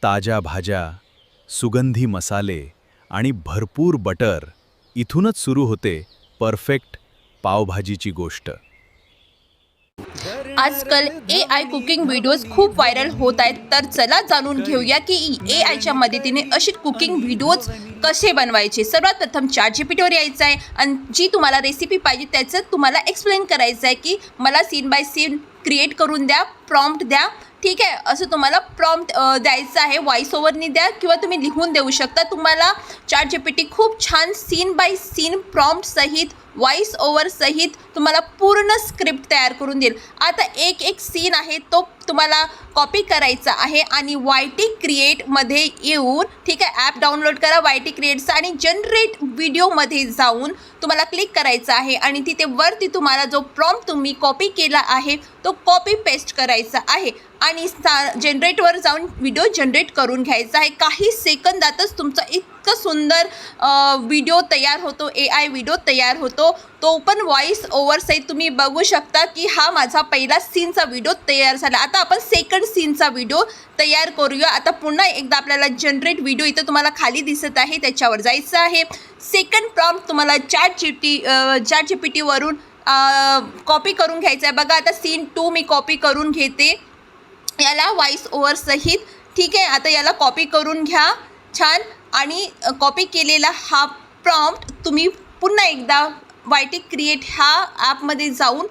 ताज्या भाज्या, सुगंधी मसाले आणि भरपूर बटर, इथूनच सुरू होते परफेक्ट पावभाजीची गोष्ट. आजकाल AI कुकिंग व्हिडिओज खूप व्हायरल होत आहेत. तर चला जाणून घेऊया की AIच्या मदतीने असे कुकिंग व्हिडिओज कसे बनवायचे. सर्वात प्रथम ChatGPTवर यायचं आहे आणि जी तुम्हाला रेसिपी पाहिजे त्याचं तुम्हाला एक्सप्लेन करायचं आहे की मला सीन बाय सीन क्रिएट करून द्या, प्रॉम्प्ट द्या. ठीक आहे, असं तुम्हाला प्रॉम्प्ट द्यायचं आहे. व्हॉइस ओव्हरनी द्या किंवा तुम्ही लिहून देऊ शकता. तुम्हाला ChatGPT खूप छान सीन बाय सीन प्रॉम्प्ट सहित, व्हॉइस ओव्हर सहित तुम्हाला पूर्ण स्क्रिप्ट तयार करून देईल. आता एक सीन आहे तो तुम्हाला कॉपी करायचा आहे आणि YT क्रिएटमध्ये येऊन, ठीक आहे, ॲप डाउनलोड करा YT क्रिएटचा आणि जनरेट व्हिडिओमध्ये जाऊन तुम्हाला क्लिक करायचं आहे आणि तिथे वरती तुम्हाला जो प्रॉम्प्ट तुम्ही कॉपी केला आहे तो कॉपी पेस्ट करायचा आहे आणि जनरेटवर जाऊन व्हिडिओ जनरेट करून घ्यायचा आहे. काही सेकंदातच तुमचा इतकं सुंदर व्हिडिओ तयार होतो, AI व्हिडिओ तयार होतो. तो पण व्हॉइस ओव्हरसहित तुम्ही बघू शकता की हा माझा पहिला सीनचा व्हिडिओ तयार झाला. आता आपण सेकंड सीनचा व्हिडिओ तयार करूया. आता पुन्हा एकदा आपल्याला जनरेट व्हिडिओ इथं तुम्हाला खाली दिसत आहे त्याच्यावर जायचं आहे. सेकंड प्रॉम्प्ट तुम्हाला ChatGPTवरून कॉपी करून घ्यायचं आहे. बघा आता सीन 2 मी कॉपी करून घेते याला व्हॉइस ओव्हर सहित. ठीक आहे, आता याला कॉपी करून घ्या छान आणि कॉपी केलेला हा प्रॉम्प्ट तुम्ही पुन्हा एकदा YT क्रिएट ह्या ॲपमध्ये जाऊन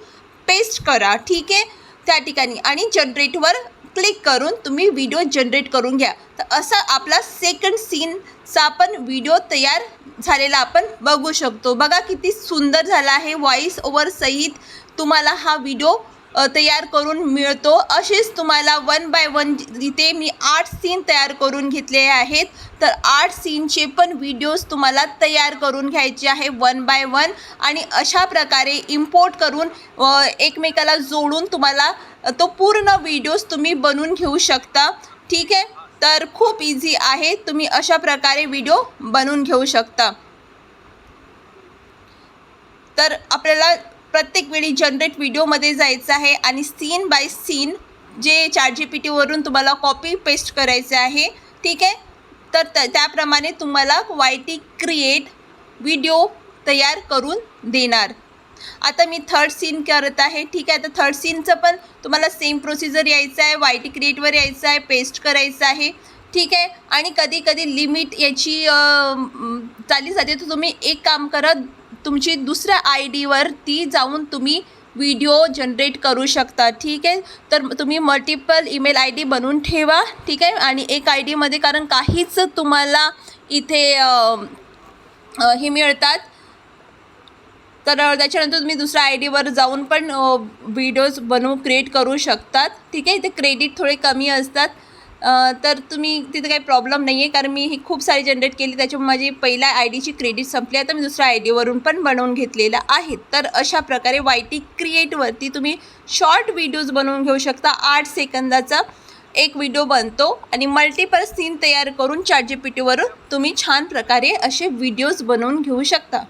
पेस्ट करा. ठीक आहे, त्या ठिकाणी आणि जनरेटवर क्लिक करून तुम्ही व्हिडिओ जनरेट करून घ्या. तर असा आपला सेकंड सीनचा पण व्हिडिओ तयार झालेला आपण बघू शकतो. बघा किती सुंदर झाला आहे. व्हॉइस ओव्हर सहित तुम्हाला हा व्हिडिओ तयार करून मिळतो. असेच तुम्हाला 1 बाय 1 इथे मी 8 सीन तयार करून घेतले आहेत. तर 8 सीनचे पण व्हिडिओज तुम्हाला तयार करून घ्यायचे आहे 1 बाय 1 आणि अशा प्रकारे इम्पोर्ट करून एकमेकाला जोडून तुम्हाला तो पूर्ण व्हिडिओज तुम्ही बनवून घेऊ शकता. ठीक आहे, तर खूप इझी आहे. तुम्ही अशा प्रकारे व्हिडिओ बनवून घेऊ शकता. तर आपल्याला प्रत्येक वेळी जनरेट व्हिडिओमध्ये जायचं आहे आणि सीन बाय सीन जे ChatGPTवरून तुम्हाला कॉपी पेस्ट करायचे आहे. ठीक आहे, तर त्याप्रमाणे तुम्हाला YT क्रिएट व्हिडिओ तयार करून देणार. आता मी थर्ड सीन करत आहे. ठीक आहे, तर थर्ड सीनचं पण तुम्हाला सेम प्रोसिजर यायचं आहे. YT क्रिएटवर यायचं आहे, पेस्ट करायचं आहे. ठीक आहे, आणि कधी कधी लिमिट याची चालली जाते. तर तुम्ही एक काम करा, तुमची दुसऱ्या IDवरती जाऊन तुम्ही व्हिडिओ जनरेट करू शकता. ठीक आहे, तर तुम्ही मल्टिपल ईमेल ID बनवून ठेवा. ठीक आहे, आणि एक IDमध्ये कारण काहीच तुम्हाला इथे हे मिळतात. तर त्याच्यानंतर तुम्ही दुसऱ्या IDवर जाऊन पण व्हिडिओज क्रिएट करू शकतात. ठीक आहे, इथे क्रेडिट थोडे कमी असतात. तर तुम्ही तिथे काही प्रॉब्लेम नाही आहे कारण मी ही खूप सारी जनरेट केली त्याच्यामुळे माझी पहिल्या IDची क्रेडिट संपली. आता मी दुसऱ्या IDवरून पण बनवून घेतलेलं आहे. तर अशा प्रकारे YT क्रिएटवरती तुम्ही शॉर्ट व्हिडिओज बनवून घेऊ शकता. 8 सेकंदाचा एक व्हिडिओ बनतो आणि मल्टिपल सीन तयार करून ChatGPTवरून तुम्ही छान प्रकारे असे व्हिडिओज बनवून घेऊ शकता.